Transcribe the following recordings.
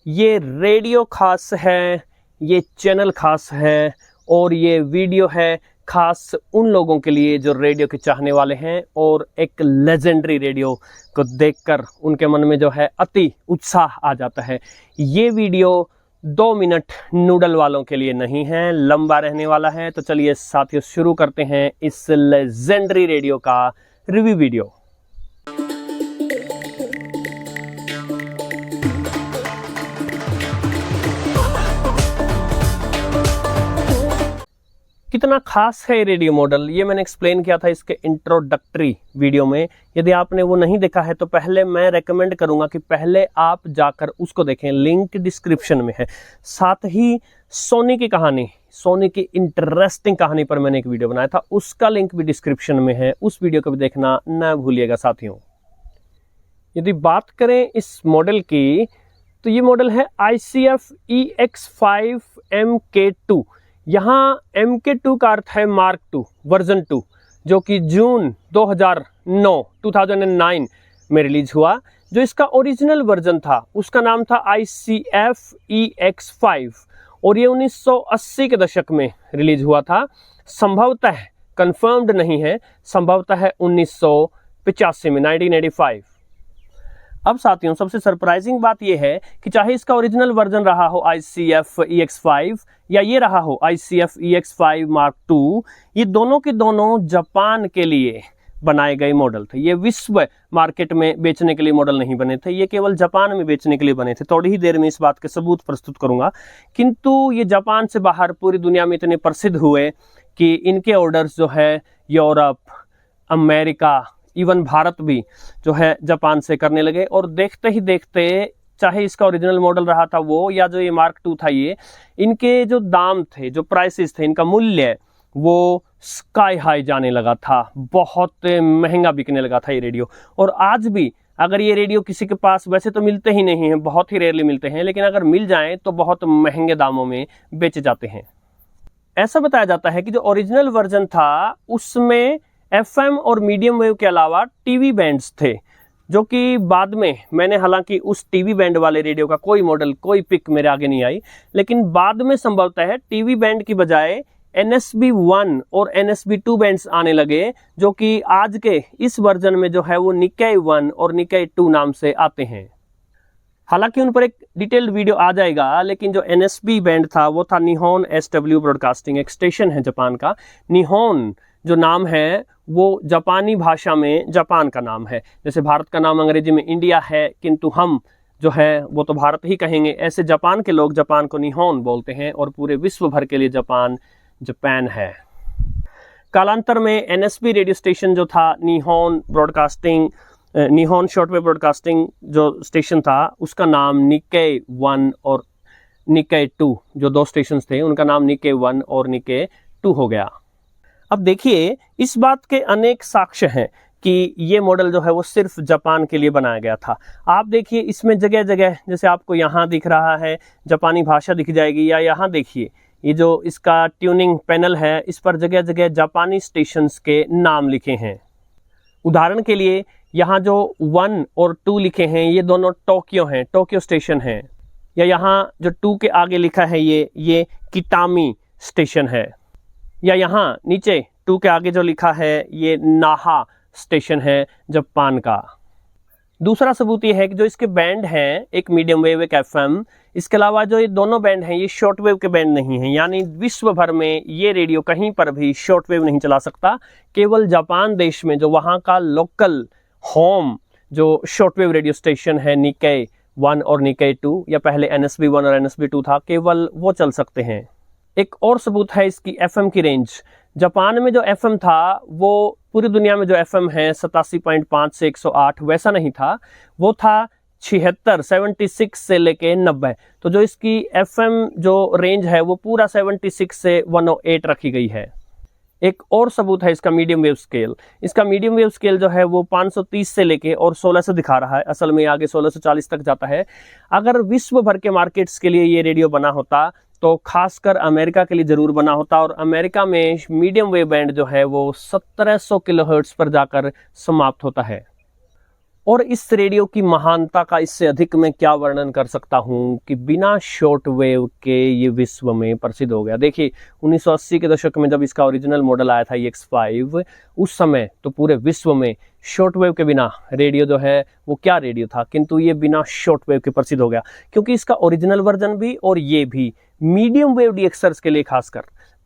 ये रेडियो खास है, ये चैनल खास है और ये वीडियो है खास उन लोगों के लिए जो रेडियो के चाहने वाले हैं और एक लेजेंडरी रेडियो को देखकर उनके मन में जो है अति उत्साह आ जाता है। ये वीडियो 2 मिनट नूडल वालों के लिए नहीं है, लंबा रहने वाला है। तो चलिए साथियों शुरू करते हैं इस लेजेंडरी रेडियो का रिव्यू वीडियो। कितना खास है ये रेडियो मॉडल, ये मैंने एक्सप्लेन किया था इसके इंट्रोडक्टरी वीडियो में। यदि आपने वो नहीं देखा है तो पहले मैं रेकमेंड करूंगा कि पहले आप जाकर उसको देखें, लिंक डिस्क्रिप्शन में है। साथ ही सोनी की कहानी, सोनी की इंटरेस्टिंग कहानी पर मैंने एक वीडियो बनाया था, उसका लिंक भी डिस्क्रिप्शन में है, उस वीडियो को भी देखना न भूलिएगा साथियों। यदि बात करें इस मॉडल की तो ये मॉडल है ICF EX5 MK2। यहाँ MK2 का अर्थ है मार्क 2 वर्जन 2, जो कि जून 2009 में रिलीज हुआ। जो इसका ओरिजिनल वर्जन था उसका नाम था ICF EX5 और ये 1980 के दशक में रिलीज हुआ था। संभवतः कंफर्म्ड नहीं है, संभवतः है 1985 में, 1985। अब साथियों सबसे सरप्राइजिंग बात यह है कि चाहे इसका ओरिजिनल वर्जन रहा हो ICF EX5 या ये रहा हो ICF EX5 Mark II, ये दोनों के दोनों जापान के लिए बनाए गए मॉडल थे। ये विश्व मार्केट में बेचने के लिए मॉडल नहीं बने थे, ये केवल जापान में बेचने के लिए बने थे। थोड़ी ही देर में इस बात के सबूत प्रस्तुत करूंगा। किंतु ये जापान से बाहर पूरी दुनिया में इतने प्रसिद्ध हुए कि इनके ऑर्डर्स जो है यूरोप, अमेरिका, इवन भारत भी जो है जापान से करने लगे। और देखते ही देखते चाहे इसका ओरिजिनल मॉडल रहा था वो या जो ये Mark II था, ये इनके जो दाम थे, जो प्राइसेस थे, इनका मूल्य वो स्काई हाई जाने लगा था, बहुत महंगा बिकने लगा था ये रेडियो। और आज भी अगर ये रेडियो किसी के पास, वैसे तो मिलते ही नहीं हैं, बहुत ही रेयरली मिलते हैं, लेकिन अगर मिल जाएं तो बहुत महंगे दामों में बेचे जाते हैं। ऐसा बताया जाता है कि जो ओरिजिनल वर्जन था उसमें FM और मीडियम वेव के अलावा टीवी बैंड्स थे, जो कि बाद में मैंने, हालांकि उस टीवी बैंड वाले रेडियो का कोई मॉडल, कोई पिक मेरे आगे नहीं आई, लेकिन बाद में संभवतः है टीवी बैंड की बजाय NSB-1 और NSB-2 बैंड्स आने लगे, जो कि आज के इस वर्जन में जो है वो Nikkei 1 और Nikkei 2 नाम से आते हैं। हालांकि उन पर एक डिटेल्ड वीडियो आ जाएगा, लेकिन जो NSB बैंड था वो था निहोन SW ब्रॉडकास्टिंग, एक स्टेशन है जापान का। निहोन जो नाम है वो जापानी भाषा में जापान का नाम है, जैसे भारत का नाम अंग्रेजी में इंडिया है, किंतु हम जो है वो तो भारत ही कहेंगे। ऐसे जापान के लोग जापान को निहोन बोलते हैं और पूरे विश्व भर के लिए जापान जापान है। कालांतर में NSB रेडियो स्टेशन जो था, निहोन ब्रॉडकास्टिंग, निहोन शॉर्टवेव ब्रॉडकास्टिंग जो स्टेशन था, उसका नाम Nikkei 1 और Nikkei 2, जो 2 स्टेशन थे उनका नाम Nikkei 1 और Nikkei 2 हो गया। अब देखिए इस बात के अनेक साक्ष्य हैं कि ये मॉडल जो है वो सिर्फ जापान के लिए बनाया गया था। आप देखिए इसमें जगह जगह, जैसे आपको यहाँ दिख रहा है जापानी भाषा दिख जाएगी, या यहाँ देखिए ये जो इसका ट्यूनिंग पैनल है, इस पर जगह जगह जापानी स्टेशंस के नाम लिखे हैं। उदाहरण के लिए यहाँ जो 1 और 2 लिखे हैं ये दोनों टोक्यो हैं, टोक्यो स्टेशन है। या यहाँ जो 2 के आगे लिखा है ये किटामी स्टेशन है। या यहाँ नीचे 2 के आगे जो लिखा है ये नाहा स्टेशन है जापान का। दूसरा सबूत ये है कि जो इसके बैंड हैं, एक मीडियम वेव, एक FM, इसके अलावा जो ये दोनों बैंड हैं ये शॉर्ट वेव के बैंड नहीं हैं, यानी विश्व भर में ये रेडियो कहीं पर भी शॉर्ट वेव नहीं चला सकता। केवल जापान देश में जो वहाँ का लोकल होम जो शॉर्ट वेव रेडियो स्टेशन है Nikkei 1 और Nikkei 2, या पहले NSB-1 और NSB-2 था, केवल वो चल सकते हैं। एक और सबूत है इसकी FM की रेंज। जापान में जो FM था वो पूरी दुनिया में जो FM है 87.5 से 108 वैसा नहीं था, वो था 76 से लेके 90। तो जो इसकी FM जो रेंज है वो पूरा 76 से 108 रखी गई है। एक और सबूत है इसका मीडियम वेव स्केल। इसका मीडियम वेव स्केल जो है वो 530 से लेके और 1600 दिखा रहा है, असल में आगे 1640 तक जाता है। अगर विश्व भर के मार्केट्स के लिए ये रेडियो बना होता तो खासकर अमेरिका के लिए जरूर बना होता, और अमेरिका में मीडियम वेव बैंड जो है वो 1700 किलोहर्ट्ज पर जाकर समाप्त होता है। और इस रेडियो की महानता का इससे अधिक मैं क्या वर्णन कर सकता हूं कि बिना शॉर्ट वेव के ये विश्व में प्रसिद्ध हो गया। देखिए 1980 के दशक में जब इसका ओरिजिनल मॉडल आया था EX5, उस समय तो पूरे विश्व में शॉर्ट वेव के बिना रेडियो जो है वो क्या रेडियो था, किंतु ये बिना शॉर्ट वेव के प्रसिद्ध हो गया क्योंकि इसका ओरिजिनल वर्जन भी और ये भी मीडियम वेव डीएक्सर्स के लिए खासकर।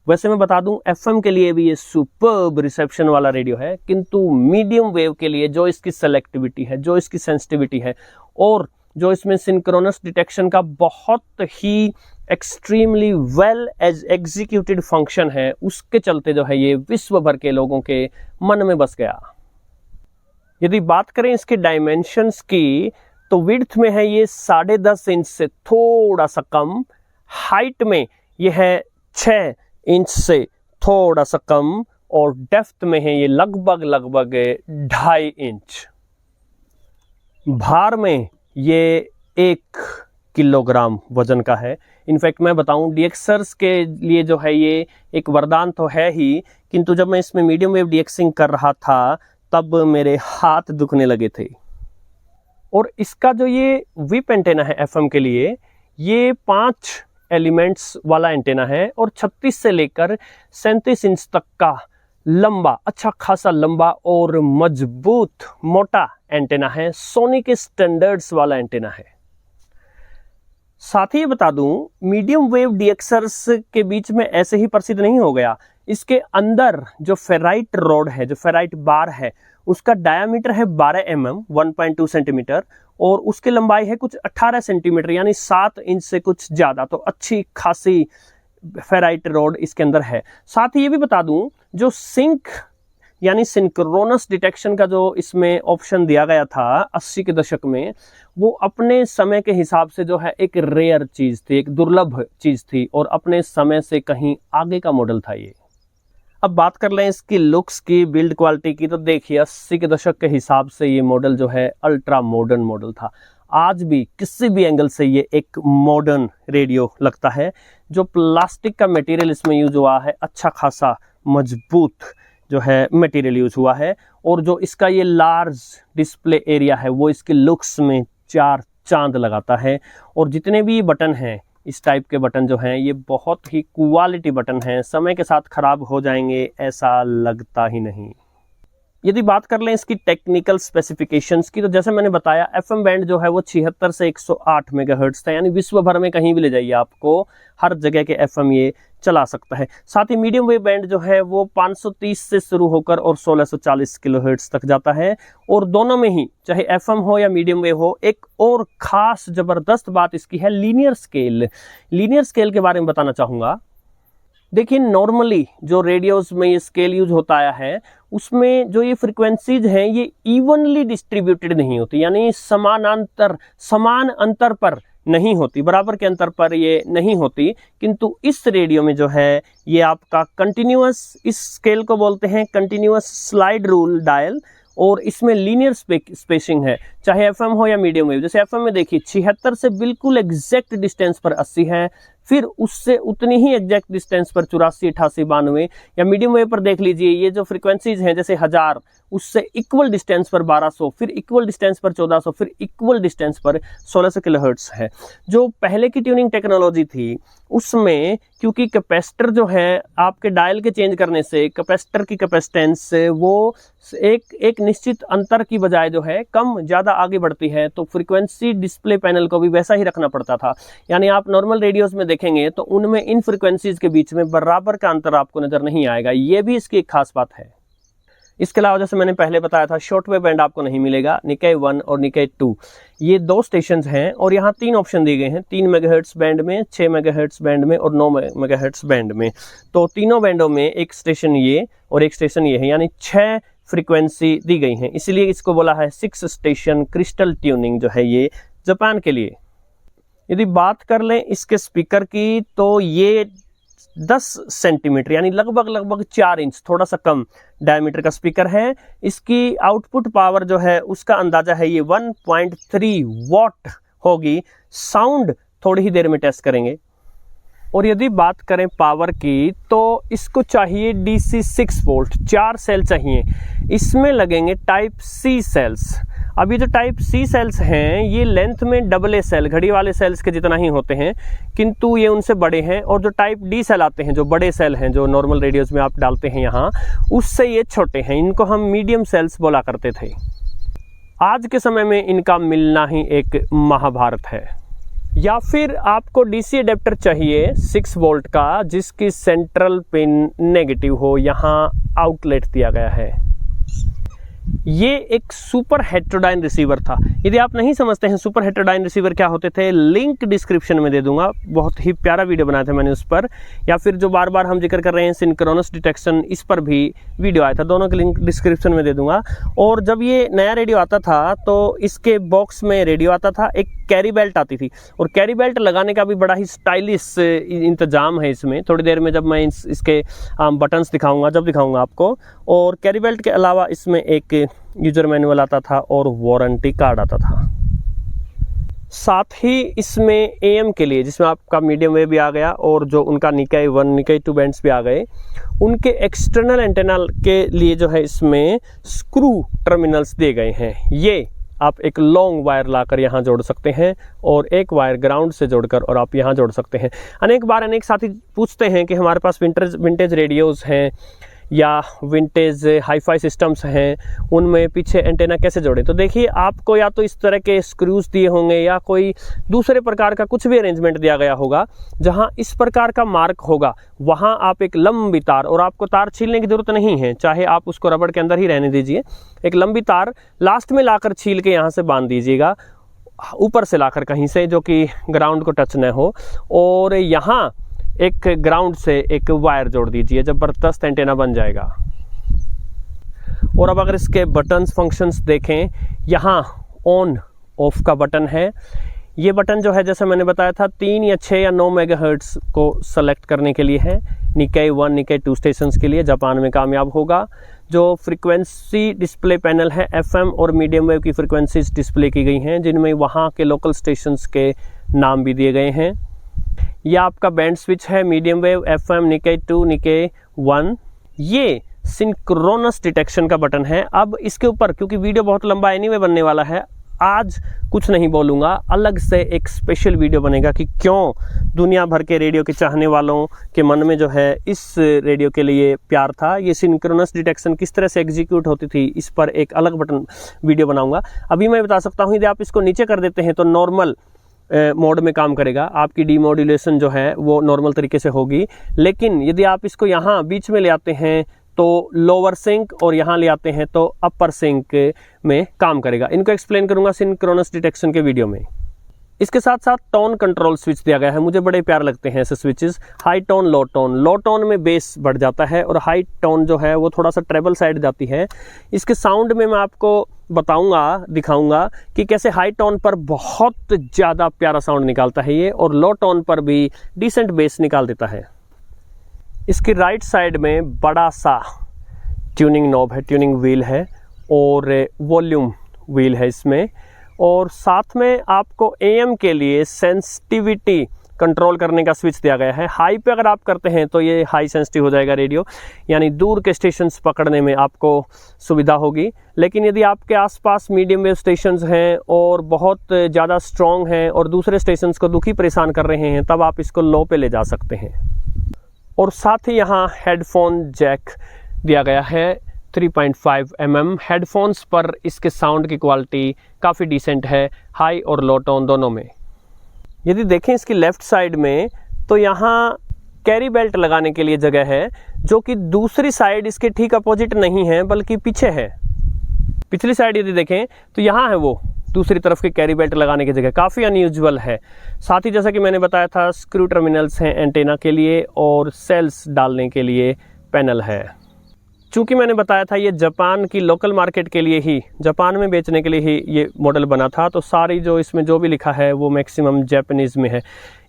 वैसे मैं बता दूं एफएम के लिए भी ये सुपर्ब रिसेप्शन वाला रेडियो है, किंतु मीडियम वेव के लिए जो इसकी सेलेक्टिविटी है, जो इसकी सेंसिटिविटी है और जो इसमें सिंक्रोनस डिटेक्शन का बहुत ही एक्सट्रीमली वेल एग्जीक्यूटेड फंक्शन है, उसके चलते जो है ये विश्व भर के लोगों के मन में बस गया। यदि बात करें इसके डायमेंशंस की तो विड्थ में है ये 10.5 इंच से थोड़ा सा कम, हाइट में ये है 6 इंच से थोड़ा सा कम और डेप्थ में है ये लगभग 2.5 इंच। भार में ये 1 किलोग्राम वजन का है। इनफैक्ट मैं बताऊं डीएक्सर्स के लिए जो है ये एक वरदान तो है ही, किंतु जब मैं इसमें मीडियम वेव डीएक्सिंग कर रहा था तब मेरे हाथ दुखने लगे थे। और इसका जो ये विप एंटेना है एफएम के लिए, ये 5 एलिमेंट्स वाला एंटेना है और 36 से लेकर 37 इंच तक का लंबा, अच्छा खासा लंबा और मजबूत मोटा एंटेना है। सोनी के स्टैंडर्ड्स वाला एंटेना है। साथ ही बता दूं मीडियम वेव डीएक्सर्स के बीच में ऐसे ही प्रसिद्ध नहीं हो गया। इसके अंदर जो फेराइट रॉड है, जो फेराइट बार है, उसका डायामीटर है 12 mm 1.2 सेंटीमीटर और उसकी लंबाई है कुछ 18 सेंटीमीटर यानी 7 इंच से कुछ ज्यादा। तो अच्छी खासी फेराइट रॉड इसके अंदर है। साथ ही ये भी बता दूं जो सिंक यानी सिंक्रोनस डिटेक्शन का जो इसमें ऑप्शन दिया गया था 80 के दशक में, वो अपने समय के हिसाब से जो है एक रेयर चीज थी, एक दुर्लभ चीज थी और अपने समय से कहीं आगे का मॉडल था ये। अब बात कर लें इसकी लुक्स की, बिल्ड क्वालिटी की, तो देखिए 80 के दशक के हिसाब से ये मॉडल जो है अल्ट्रा मॉडर्न मॉडल था। आज भी किसी भी एंगल से ये एक मॉडर्न रेडियो लगता है। जो प्लास्टिक का मटेरियल इसमें यूज हुआ है, अच्छा खासा मजबूत जो है मटेरियल यूज हुआ है और जो इसका ये लार्ज डिस्प्ले एरिया है वो इसके लुक्स में 4 चांद लगाता है। और जितने भी बटन हैं, इस टाइप के बटन जो हैं, ये बहुत ही क्वालिटी बटन हैं, समय के साथ खराब हो जाएंगे ऐसा लगता ही नहीं। यदि बात कर लें इसकी टेक्निकल स्पेसिफिकेशंस की, तो जैसे मैंने बताया एफएम बैंड जो है वो 76 से 108 मेगाहर्ट्ज था, यानी विश्व भर में कहीं भी ले जाइए आपको हर जगह के एफएम ये चला सकता है। साथ ही मीडियम वेव बैंड जो है वो 530 से शुरू होकर और 1640 किलोहर्ट्ज तक जाता है। और दोनों में ही चाहे एफएम हो या मीडियम वेव हो, एक और खास जबरदस्त बात इसकी है लीनियर स्केल। लीनियर स्केल के बारे में बताना चाहूंगा। देखिए नॉर्मली जो रेडियोस में ये स्केल यूज होता आया है उसमें जो ये फ्रीक्वेंसीज हैं ये इवनली डिस्ट्रीब्यूटेड नहीं होती, यानी समान अंतर पर नहीं होती, बराबर के अंतर पर ये नहीं होती। किंतु इस रेडियो में जो है ये आपका कंटिन्यूअस, इस स्केल को बोलते हैं कंटिन्यूअस स्लाइड रूल डायल, और इसमें लीनियर स्पेसिंग है, चाहे एफएम हो या मीडियम वेव। जैसे एफएम में देखिए 76 से बिल्कुल एग्जैक्ट डिस्टेंस पर 80 है, फिर उससे उतनी ही एग्जैक्ट डिस्टेंस पर 84, 88, 92, या मीडियम वेव पर देख लीजिए ये जो फ्रीक्वेंसीज हैं जैसे 1000, उससे इक्वल डिस्टेंस पर 1200, फिर इक्वल डिस्टेंस पर 1400, फिर इक्वल डिस्टेंस पर 1600 किलोहर्ट्ज है। जो पहले की ट्यूनिंग टेक्नोलॉजी थी उसमें क्योंकि कैपेसिटर जो है आपके डायल के चेंज करने से कैपेसिटर की कैपेसिटेंस वो एक निश्चित अंतर की बजाय जो है कम ज्यादा आगे बढ़ती है, तो फ्रीक्वेंसी डिस्प्ले पैनल को भी वैसा ही रखना पड़ता था। यानी आप नॉर्मल रेडियोस में देखेंगे तो उनमें इन फ्रीक्वेंसीज के बीच में बराबर का अंतर आपको नजर नहीं आएगा। ये भी इसकी एक खास बात है। इसके अलावा जैसे मैंने पहले बताया था शॉर्ट वेव बैंड आपको नहीं मिलेगा। निकाय 1 और निकाय 2 ये 2 स्टेशंस हैं और यहाँ 3 ऑप्शन दिए गए हैं, 3 मेगाहर्ट्ज बैंड में, 6 मेगाहर्ट्ज बैंड में और 9 मेगाहर्ट्ज बैंड में। तो तीनों बैंडों में एक स्टेशन ये और एक स्टेशन ये है, यानी 6 फ्रीक्वेंसी दी गई हैं, इसलिए इसको बोला है 6 स्टेशन क्रिस्टल ट्यूनिंग जो है ये जापान के लिए। यदि बात कर लें इसके स्पीकर की तो ये 10 सेंटीमीटर यानी लगभग 4 इंच, थोड़ा सा कम डायमीटर का स्पीकर है। इसकी आउटपुट पावर जो है उसका अंदाजा है ये 1.3 वॉट होगी। साउंड थोड़ी ही देर में टेस्ट करेंगे। और यदि बात करें पावर की तो इसको चाहिए DC 6 वोल्ट, 4 सेल चाहिए। इसमें लगेंगे टाइप C सेल्स। अब ये जो टाइप सी सेल्स हैं ये लेंथ में डबल ए सेल, घड़ी वाले सेल्स के जितना ही होते हैं, किंतु ये उनसे बड़े हैं। और जो टाइप डी सेल आते हैं, जो बड़े सेल हैं, जो नॉर्मल रेडियोज में आप डालते हैं यहाँ, उससे ये छोटे हैं। इनको हम मीडियम सेल्स बोला करते थे। आज के समय में इनका मिलना ही एक महाभारत है। या फिर आपको डीसी अडेप्टर चाहिए 6 वोल्ट का, जिसकी सेंट्रल पिन नेगेटिव हो, यहाँ आउटलेट दिया गया है। ये एक सुपर हेटेरोडाइन रिसीवर था। यदि आप नहीं समझते हैं सुपर हेटेरोडाइन रिसीवर क्या होते थे, लिंक डिस्क्रिप्शन में दे दूंगा, बहुत ही प्यारा वीडियो बनाया था मैंने उस पर। या फिर जो बार बार हम जिक्र कर रहे हैं सिंक्रोनस डिटेक्शन, इस पर भी वीडियो आया था, दोनों के लिंक डिस्क्रिप्शन में दे दूंगा। और जब ये नया रेडियो आता था तो इसके बॉक्स में रेडियो आता था, एक कैरी बेल्ट आती थी, और कैरी बेल्ट लगाने का भी बड़ा ही स्टाइलिश इंतजाम है इसमें। थोड़ी देर में जब मैं इसके बटन्स दिखाऊंगा, जब दिखाऊंगा आपको। और कैरी बेल्ट के अलावा इसमें एक यूजर मैनुअल आता था और वारंटी कार्ड आता था। साथ ही इसमें एएम के लिए, जिसमें आपका मीडियम वेव भी आ गया और जो उनका निकाय 1 निकाय 2 बैंड्स भी आ गए, उनके एक्सटर्नल एंटेना के लिए जो है इसमें स्क्रू टर्मिनल्स दिए गए हैं। ये आप एक लॉन्ग वायर लाकर यहाँ जोड़ सकते हैं और एक वायर ग्राउंड से जोड़कर और आप यहाँ जोड़ सकते हैं। अनेक बार अनेक साथी पूछते हैं कि हमारे पास विंटेज रेडियोज हैं या विंटेज हाईफाई सिस्टम्स हैं, उनमें पीछे एंटेना कैसे जोड़ें। तो देखिए, आपको या तो इस तरह के स्क्रूज दिए होंगे या कोई दूसरे प्रकार का कुछ भी अरेंजमेंट दिया गया होगा। जहां इस प्रकार का मार्क होगा वहां आप एक लंबी तार, और आपको तार छीलने की जरूरत नहीं है, चाहे आप उसको रबड़ के अंदर ही रहने दीजिए, एक लंबी तार लास्ट में लाकर छील के यहाँ से बांध दीजिएगा, ऊपर से लाकर कहीं से, जो कि ग्राउंड को टच न हो। और यहाँ एक ग्राउंड से एक वायर जोड़ दीजिए, जबरदस्त एंटेना बन जाएगा। और अब अगर इसके बटन्स फंक्शंस देखें, यहाँ ऑन ऑफ का बटन है। ये बटन जो है, जैसे मैंने बताया था, 3 या 6 या 9 मेगाहर्ट्ज को सेलेक्ट करने के लिए है। निकाय 1 निकाय 2 स्टेशंस के लिए जापान में कामयाब होगा। जो फ्रीक्वेंसी डिस्प्ले पैनल है, एफएम और मीडियम वेव की फ्रीक्वेंसीज डिस्प्ले की गई हैं, जिनमें वहाँ के लोकल स्टेशंस के नाम भी दिए गए हैं। यह आपका बैंड स्विच है, मीडियम वेव, एफएम, निकाय 2, निकाय 1। ये सिंक्रोनस डिटेक्शन का बटन है। अब इसके ऊपर, क्योंकि वीडियो बहुत लंबा एनीवे बनने वाला है, आज कुछ नहीं बोलूँगा, अलग से एक स्पेशल वीडियो बनेगा कि क्यों दुनिया भर के रेडियो के चाहने वालों के मन में जो है इस रेडियो के लिए प्यार था। ये सिंक्रोनस डिटेक्शन किस तरह से एग्जीक्यूट होती थी, इस पर एक अलग बटन वीडियो बनाऊंगा। अभी मैं बता सकता हूँ, यदि आप इसको नीचे कर देते हैं तो नॉर्मल मोड में काम करेगा, आपकी डीमोड्यूलेशन जो है वो नॉर्मल तरीके से होगी। लेकिन यदि आप इसको यहाँ बीच में ले आते हैं तो लोअर सिंक, और यहाँ ले आते हैं तो अपर सिंक में काम करेगा। इनको एक्सप्लेन करूंगा सिंक्रोनस डिटेक्शन के वीडियो में। इसके साथ साथ टोन कंट्रोल स्विच दिया गया है, मुझे बड़े प्यार लगते हैं ऐसे स्विचेस। हाई टोन, लो टोन। लो टोन में बेस बढ़ जाता है और हाई टोन जो है वो थोड़ा सा ट्रेबल साइड जाती है। इसके साउंड में मैं आपको बताऊंगा, दिखाऊंगा कि कैसे हाई टोन पर बहुत ज़्यादा प्यारा साउंड निकालता है ये, और लो टोन पर भी डिसेंट बेस निकाल देता है। इसकी राइट साइड में बड़ा सा ट्यूनिंग नॉब है, ट्यूनिंग व्हील है, और वॉल्यूम व्हील है इसमें। और साथ में आपको एएम के लिए सेंसिटिविटी कंट्रोल करने का स्विच दिया गया है। हाई पे अगर आप करते हैं तो ये हाई सेंसिटिव हो जाएगा रेडियो, यानी दूर के स्टेशंस पकड़ने में आपको सुविधा होगी। लेकिन यदि आपके आसपास मीडियम वेव स्टेशंस हैं और बहुत ज़्यादा स्ट्रॉन्ग हैं और दूसरे स्टेशंस को दुखी परेशान कर रहे हैं, तब आप इसको लो पे ले जा सकते हैं। और साथ ही यहाँ हेडफोन जैक दिया गया है 3.5 mm। हेडफोन्स पर इसके साउंड की क्वालिटी काफ़ी डिसेंट है, हाई और लो टोन दोनों में। यदि देखें इसकी लेफ्ट साइड में, तो यहाँ कैरी बेल्ट लगाने के लिए जगह है, जो कि दूसरी साइड इसके ठीक अपोजिट नहीं है बल्कि पीछे है। पिछली साइड यदि देखें तो यहाँ है वो दूसरी तरफ की कैरी बेल्ट लगाने की जगह, काफ़ी अनयूजुअल है। साथ ही जैसा कि मैंने बताया था, स्क्रू टर्मिनल्स हैं एंटेना के लिए और सेल्स डालने के लिए पैनल है। चूँकि मैंने बताया था ये जापान की लोकल मार्केट के लिए ही, जापान में बेचने के लिए ही ये मॉडल बना था, तो सारी जो इसमें जो भी लिखा है वो मैक्सिमम जापानीज़ में है।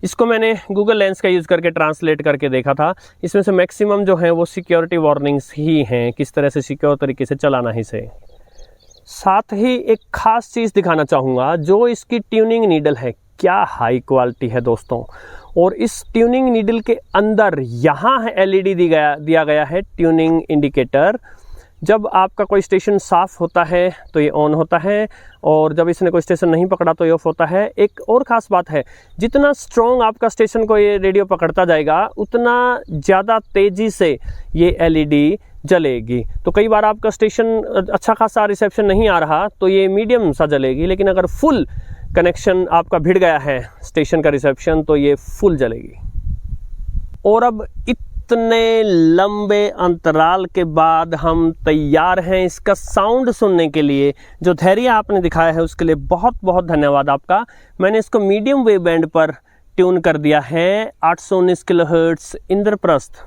इसको मैंने गूगल लेंस का यूज़ करके ट्रांसलेट करके देखा था। इसमें से मैक्सिमम जो है वो सिक्योरिटी वार्निंग्स ही हैं, किस तरह से सिक्योर तरीके से चलाना ही से। साथ ही एक ख़ास चीज़ दिखाना चाहूँगा, जो इसकी ट्यूनिंग नीडल है, क्या हाई क्वालिटी है दोस्तों। और इस ट्यूनिंग नीडल के अंदर यहाँ है एलईडी दिया गया है ट्यूनिंग इंडिकेटर, जब आपका कोई स्टेशन साफ़ होता है तो ये ऑन होता है, और जब इसने कोई स्टेशन नहीं पकड़ा तो ये ऑफ होता है। एक और ख़ास बात है, जितना स्ट्रॉन्ग आपका स्टेशन को ये रेडियो पकड़ता जाएगा उतना ज़्यादा तेज़ी से ये एलईडी जलेगी। तो कई बार आपका स्टेशन अच्छा खासा रिसेप्शन नहीं आ रहा तो ये मीडियम सा जलेगी, लेकिन अगर फुल कनेक्शन आपका भिड़ गया है स्टेशन का रिसेप्शन तो ये फुल जलेगी। और अब इतने लंबे अंतराल के बाद हम तैयार हैं इसका साउंड सुनने के लिए। जो धैर्य आपने दिखाया है उसके लिए बहुत बहुत धन्यवाद आपका। मैंने इसको मीडियम वेव बैंड पर ट्यून कर दिया है 819 किलोहर्ट्ज़ इंद्रप्रस्थ।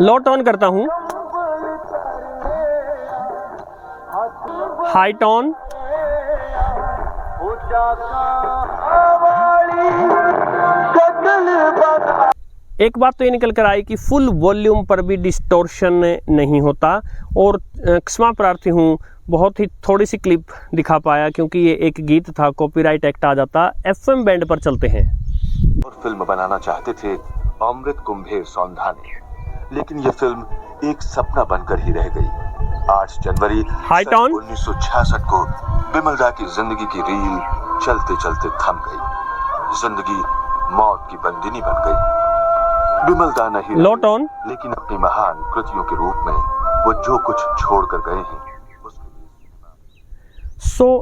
लो टोन करता हूं, हाई टोन, एक बात तो ये निकल कर आई कि फुल वॉल्यूम पर भी डिस्टॉर्शन नहीं होता। और क्षमा प्रार्थी हूँ, बहुत ही थोड़ी सी क्लिप दिखा पाया क्योंकि ये एक गीत था, कॉपीराइट एक्ट आ जाता। एफएम बैंड पर चलते हैं। और फिल्म बनाना चाहते थे अमृत कुंभेर सौंधाने, लेकिन ये फिल्म एक सपना बनकर ही रह गई। 8 जनवरी 1966 को बिमलदा की जिंदगी की रील चलते चलते थम गई। जिंदगी मौत की बंदिनी बन गई। बिमलदा नहीं लो टोन, लेकिन अपनी महान कृतियों के रूप में वो जो कुछ छोड़कर गए हैं।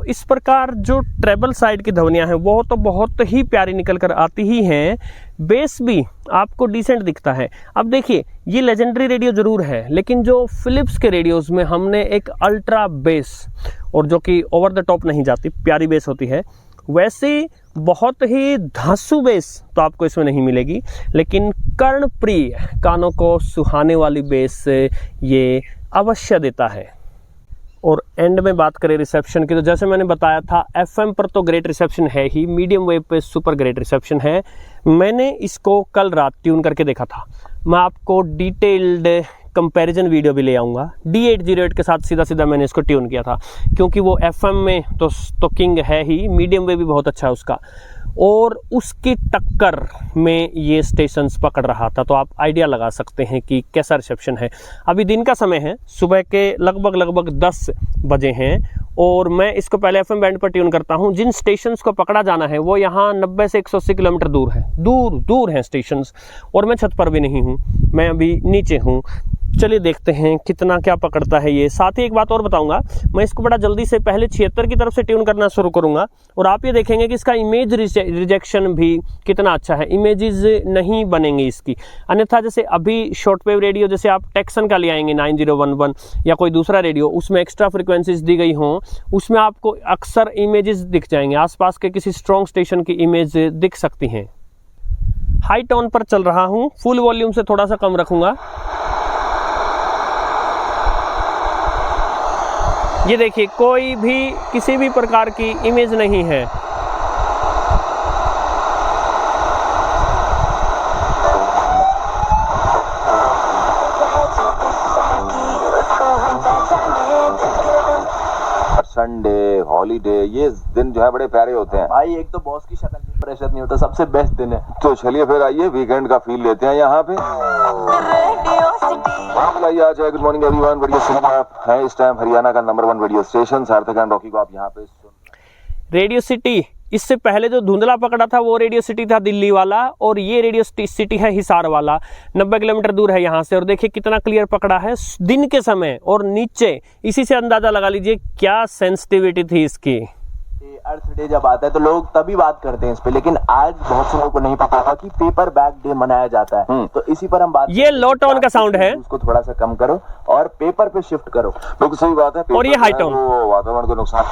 इस प्रकार जो ट्रेबल साइड की ध्वनियां हैं वो तो बहुत ही प्यारी निकल कर आती ही हैं। बेस भी आपको डिसेंट दिखता है। अब देखिए, ये लेजेंडरी रेडियो जरूर है, लेकिन जो फिलिप्स के रेडियोज में हमने एक अल्ट्रा बेस, और जो कि ओवर द टॉप नहीं जाती, प्यारी बेस होती है, वैसे बहुत ही धांसू बेस तो आपको इसमें नहीं मिलेगी, लेकिन कर्णप्रिय, कानों को सुहाने वाली बेस ये अवश्य देता है। और एंड में बात करें रिसेप्शन की, तो जैसे मैंने बताया था एफएम पर तो ग्रेट रिसेप्शन है ही, मीडियम वेव पे सुपर ग्रेट रिसेप्शन है। मैंने इसको कल रात ट्यून करके देखा था। मैं आपको डिटेल्ड कंपैरिजन वीडियो भी ले आऊँगा। D808 के साथ सीधा सीधा मैंने इसको ट्यून किया था, क्योंकि वो एफएम में तो किंग है ही, मीडियम वेव भी बहुत अच्छा है उसका, और उसकी टक्कर में ये स्टेशंस पकड़ रहा था। तो आप आइडिया लगा सकते हैं कि कैसा रिसेप्शन है। अभी दिन का समय है, सुबह के लगभग 10 बजे हैं, और मैं इसको पहले एफएम बैंड पर ट्यून करता हूं। जिन स्टेशंस को पकड़ा जाना है वो यहाँ 90 से 180 किलोमीटर दूर है, दूर हैं स्टेशंस, और मैं छत पर भी नहीं हूँ, मैं अभी नीचे हूँ। चलिए देखते हैं कितना क्या पकड़ता है ये। साथ ही एक बात और बताऊंगा, मैं इसको बड़ा जल्दी से पहले 76 की तरफ से ट्यून करना शुरू करूंगा, और आप ये देखेंगे कि इसका इमेज रिजेक्शन भी कितना अच्छा है। इमेजेस नहीं बनेंगे इसकी, अन्यथा जैसे अभी शॉर्ट वेव रेडियो, जैसे आप टेक्सन का ले आएंगे 9011 या कोई दूसरा रेडियो, उसमें एक्स्ट्रा फ्रिक्वेंसीज दी गई हों, उसमें आपको अक्सर इमेजेस दिख जाएंगे, आसपास के किसी स्ट्रॉन्ग स्टेशन की इमेज दिख सकती हैं। हाई टोन पर चल रहा हूँ, फुल वॉल्यूम से थोड़ा सा कम रखूंगा। ये देखिए, कोई भी किसी भी प्रकार की इमेज नहीं है। संडे, हॉलीडे, ये दिन जो है बड़े प्यारे होते हैं भाई। एक तो बॉस की शक्ल में प्रेशर नहीं होता, सबसे बेस्ट दिन है। तो चलिए फिर आइए वीकेंड का फील लेते हैं यहाँ पे। आज है good morning everyone. Radio city है इस टाइम हरियाणा का नंबर 1 रेडियो स्टेशन। सार्थक एंड रॉकी को आप यहाँ पे सुन। रेडियो सिटी, इससे पहले जो धुंधला पकड़ा था वो रेडियो सिटी था दिल्ली वाला, और ये रेडियो सिटी है हिसार वाला, 90 किलोमीटर दूर है यहाँ से। और देखिए कितना क्लियर पकड़ा है दिन के समय, और नीचे इसी से अंदाजा लगा लीजिए क्या सेंसिटिविटी थी इसकी। अर्थ डे जब आता है तो लोग तभी बात करते हैं इस पे, लेकिन आज बहुत से लोगों को नहीं पता था कि पेपर बैग डे मनाया जाता है। तो इसी पर हम बात, ये लो टोन का साउंड है, उसको थोड़ा सा कम करो और पेपर पे शिफ्ट करो। बिल्कुल सही बात है। और ये हाई टोन, वातावरण को नुकसान।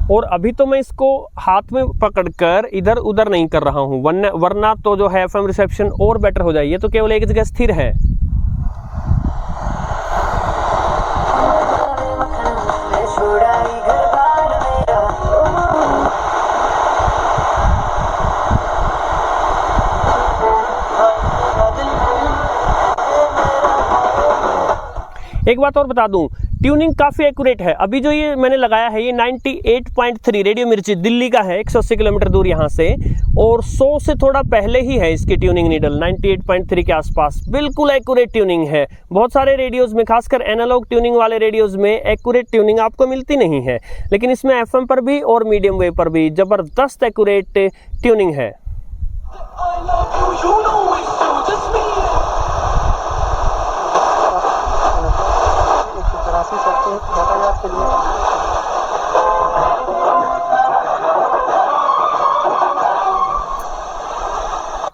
और अभी तो मैं इसको हाथ में पकड़कर इधर उधर नहीं कर रहा हूं, वरना तो जो है एफएम रिसेप्शन और बेटर हो जाएगी। तो केवल एक जगह स्थिर है। एक बात और बता दूं, ट्यूनिंग काफी एक्यूरेट है। अभी जो ये मैंने लगाया है ये 98.3 रेडियो मिर्ची दिल्ली का है, 180 किलोमीटर दूर यहाँ से, और 100 से थोड़ा पहले ही है इसकी ट्यूनिंग नीडल 98.3 के आसपास। बिल्कुल एक्यूरेट ट्यूनिंग है। बहुत सारे रेडियोज में, खासकर एनालॉग ट्यूनिंग वाले रेडियोज में एक्यूरेट ट्यूनिंग आपको मिलती नहीं है, लेकिन इसमें FM पर भी और मीडियम वेव पर भी जबरदस्त एक्यूरेट ट्यूनिंग है।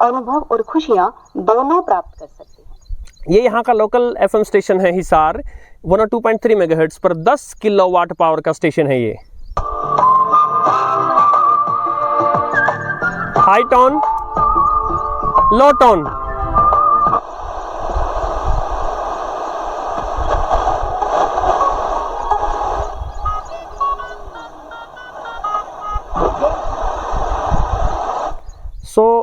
अनुभव और खुशियां दोनों प्राप्त कर सकते हैं। ये यहाँ का लोकल FM स्टेशन है हिसार, 102.3 मेगाहर्ट्ज पर 10 किलोवाट पावर का स्टेशन है ये। हाई टोन, लो टोन,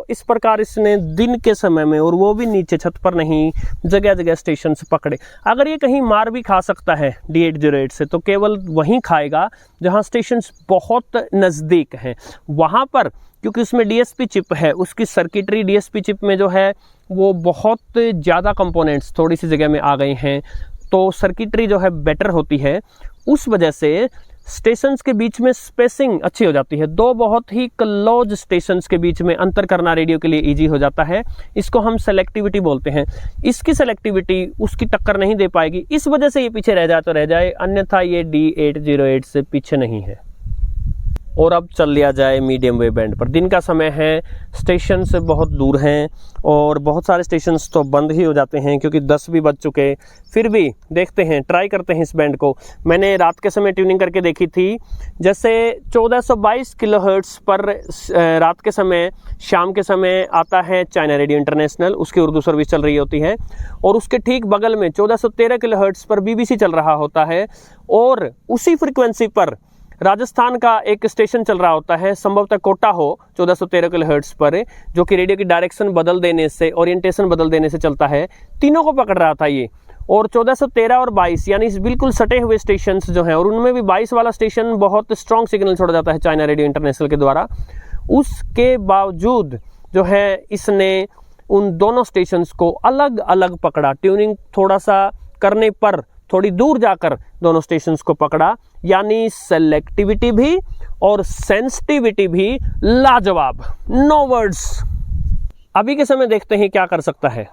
इस प्रकार इसने दिन के समय में, और वो भी नीचे छत पर नहीं, जगह जगह स्टेशन से पकड़े। अगर ये कहीं मार भी खा सकता है D808 से, तो केवल वहीं खाएगा जहां स्टेशन बहुत नज़दीक हैं। वहां पर क्योंकि उसमें DSP चिप है, उसकी सर्किटरी DSP चिप में जो है वो बहुत ज़्यादा कंपोनेंट्स थोड़ी सी जगह में आ गए हैं, तो सर्किटरी जो है बेटर होती है। उस वजह से स्टेशंस के बीच में स्पेसिंग अच्छी हो जाती है। दो बहुत ही क्लोज स्टेशंस के बीच में अंतर करना रेडियो के लिए इजी हो जाता है। इसको हम सेलेक्टिविटी बोलते हैं। इसकी सेलेक्टिविटी उसकी टक्कर नहीं दे पाएगी, इस वजह से ये पीछे रह जाए तो रह जाए, अन्यथा ये D808 से पीछे नहीं है। और अब चल लिया जाए मीडियम वेव बैंड पर। दिन का समय है, स्टेशन से बहुत दूर हैं और बहुत सारे स्टेशंस तो बंद ही हो जाते हैं क्योंकि 10 भी बज चुके। फिर भी देखते हैं, ट्राई करते हैं इस बैंड को। मैंने रात के समय ट्यूनिंग करके देखी थी, जैसे 1422 किलोहर्ट्ज़ पर रात के समय, शाम के समय आता है चाइना रेडियो इंटरनेशनल, उसकी उर्दू सर्विस चल रही होती है, और उसके ठीक बगल में 1413 किलोहर्ट्ज़ पर BBC चल रहा होता है, और उसी फ्रिक्वेंसी पर राजस्थान का एक स्टेशन चल रहा होता है, संभवतः कोटा हो, 1413 किलोहर्ट्ज़ पर, जो कि रेडियो की डायरेक्शन बदल देने से, ओरिएंटेशन बदल देने से चलता है। तीनों को पकड़ रहा था ये, और 1413 और 22 यानी बिल्कुल सटे हुए स्टेशंस जो हैं, और उनमें भी 22 वाला स्टेशन बहुत स्ट्रॉन्ग सिग्नल छोड़ा जाता है चाइना रेडियो इंटरनेशनल के द्वारा। उसके बावजूद जो है इसने उन दोनों स्टेशंस को अलग अलग पकड़ा। ट्यूनिंग थोड़ा सा करने पर थोड़ी दूर जाकर दोनों स्टेशंस को पकड़ा, यानी सेलेक्टिविटी भी और सेंसिटिविटी भी लाजवाब। No words. अभी के समय देखते हैं क्या कर सकता है।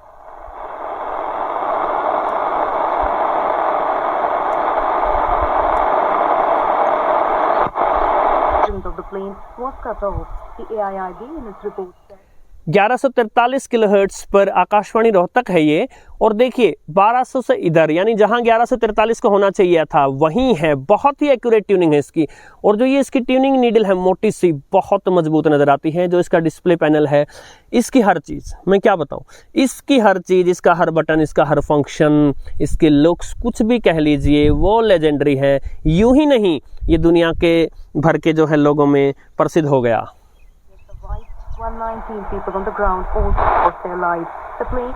Of the plane was cut off. The AIIB in its report said 1143 kilohertz पर आकाशवाणी रोहतक है ये, और देखिए 1200 से इधर, यानी जहां 1143 को होना चाहिए था वहीं है। बहुत ही एक्यूरेट ट्यूनिंग है इसकी, और जो ये इसकी ट्यूनिंग नीडल है मोटी सी, बहुत मजबूत नजर आती है। जो इसका डिस्प्ले पैनल है, इसकी हर चीज़, मैं क्या बताऊं, इसकी हर चीज़, इसका हर बटन, इसका हर फंक्शन, इसके लुक्स, कुछ भी कह लीजिए, वो लेजेंडरी है। यूं ही नहीं, ये दुनिया के भर के जो है लोगों में प्रसिद्ध हो गया। 119 people on the ground also lost their lives. The plane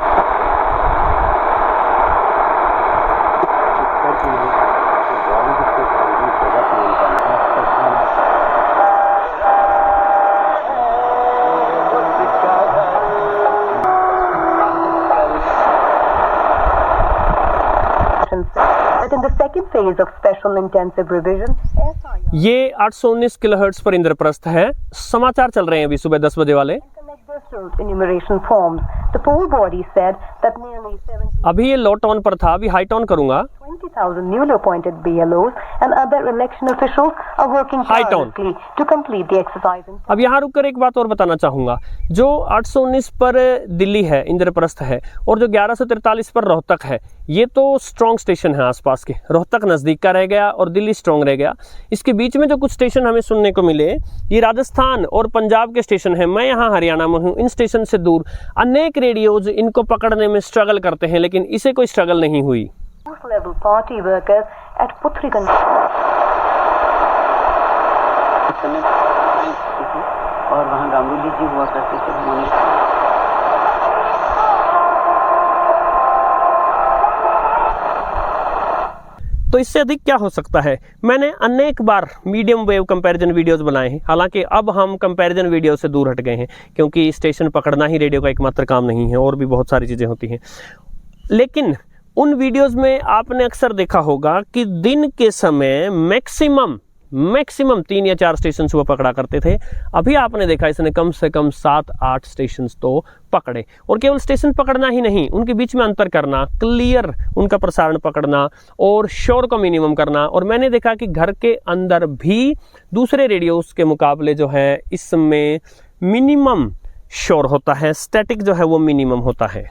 that in the second phase of special intensive revision ये 819 किलोहर्ट्ज़ पर इंद्रप्रस्थ है। समाचार चल रहे हैं अभी सुबह 10 बजे वाले। enumeration forms. The poll body said that nearly 70 अभी ये लो टोन पर था, अभी हाई टोन करूंगा। 20,000 newly appointed BLOs and other election officials are working High tone. tirelessly to complete the exercise. अब यहाँ रुककर एक बात और बताना चाहूंगा। जो 819 पर दिल्ली है, इंद्रप्रस्थ है, और जो 1143 पर रोहतक है, ये तो स्ट्रॉन्ग स्टेशन है आसपास के। रोहतक नजदीक का रह गया और दिल्ली स्ट्रॉन्ग रह गया। इसके बीच में जो कुछ स्टेशन हमें सुनने को मिले, ये राजस्थान और पंजाब के स्टेशन है। मैं यहाँ हरियाणा में हूँ। इन स्टेशन से दूर अनेक रेडियोज इनको पकड़ने में स्ट्रगल करते हैं, लेकिन इसे कोई स्ट्रगल नहीं हुई। Booth level party workers at Puthrigan. और वहाँ गांगुली जी हुआ करते थे। तो इससे अधिक क्या हो सकता है। मैंने अनेक बार मीडियम वेव कंपैरिजन वीडियोस बनाए हैं, हालांकि अब हम कंपैरिजन वीडियो से दूर हट गए हैं, क्योंकि स्टेशन पकड़ना ही रेडियो का एकमात्र काम नहीं है, और भी बहुत सारी चीज़ें होती हैं। लेकिन उन वीडियोस में आपने अक्सर देखा होगा कि दिन के समय मैक्सिमम 3 या 4 स्टेशन वो पकड़ा करते थे। अभी आपने देखा इसने कम से कम 7-8 स्टेशन तो पकड़े, और केवल स्टेशन पकड़ना ही नहीं, उनके बीच में अंतर करना, क्लियर उनका प्रसारण पकड़ना और शोर को मिनिमम करना। और मैंने देखा कि घर के अंदर भी दूसरे रेडियोस के मुकाबले जो है इसमें मिनिमम शोर होता है, स्टैटिक जो है वो मिनिमम होता है।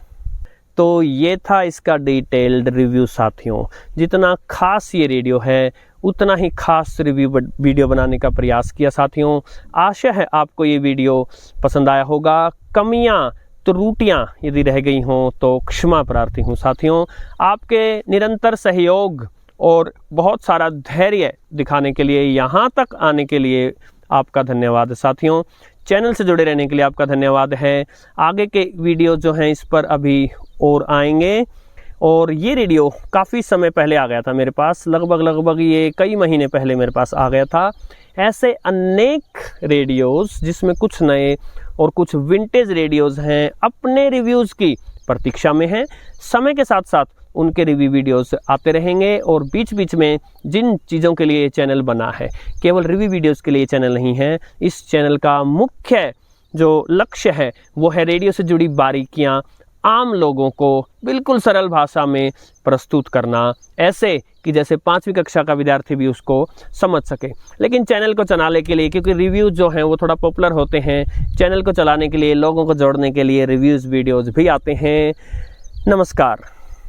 तो ये था इसका डिटेल्ड रिव्यू साथियों। जितना खास ये रेडियो है उतना ही खास रिव्यू वीडियो बनाने का प्रयास किया साथियों। आशा है आपको ये वीडियो पसंद आया होगा। कमियां त्रुटियां यदि रह गई हों तो क्षमा प्रार्थी हूँ साथियों। आपके निरंतर सहयोग और बहुत सारा धैर्य दिखाने के लिए, यहाँ तक आने के लिए आपका धन्यवाद साथियों। चैनल से जुड़े रहने के लिए आपका धन्यवाद है। आगे के वीडियो जो हैं इस पर अभी और आएंगे, और ये रेडियो काफ़ी समय पहले आ गया था मेरे पास, लगभग ये कई महीने पहले मेरे पास आ गया था। ऐसे अनेक रेडियोस जिसमें कुछ नए और कुछ विंटेज रेडियोस हैं, अपने रिव्यूज़ की प्रतीक्षा में हैं। समय के साथ साथ उनके रिव्यू वीडियोस आते रहेंगे, और बीच बीच में जिन चीज़ों के लिए ये चैनल बना है, केवल रिव्यू वीडियोस के लिए चैनल नहीं है। इस चैनल का मुख्य जो लक्ष्य है वो है रेडियो से जुड़ी बारीकियां आम लोगों को बिल्कुल सरल भाषा में प्रस्तुत करना, ऐसे कि जैसे 5वीं कक्षा का विद्यार्थी भी उसको समझ सके। लेकिन चैनल को चलाने के लिए, क्योंकि रिव्यूज़ जो हैं वो थोड़ा पॉपुलर होते हैं, चैनल को चलाने के लिए, लोगों को जोड़ने के लिए रिव्यूज़ वीडियोज़ भी आते हैं। नमस्कार।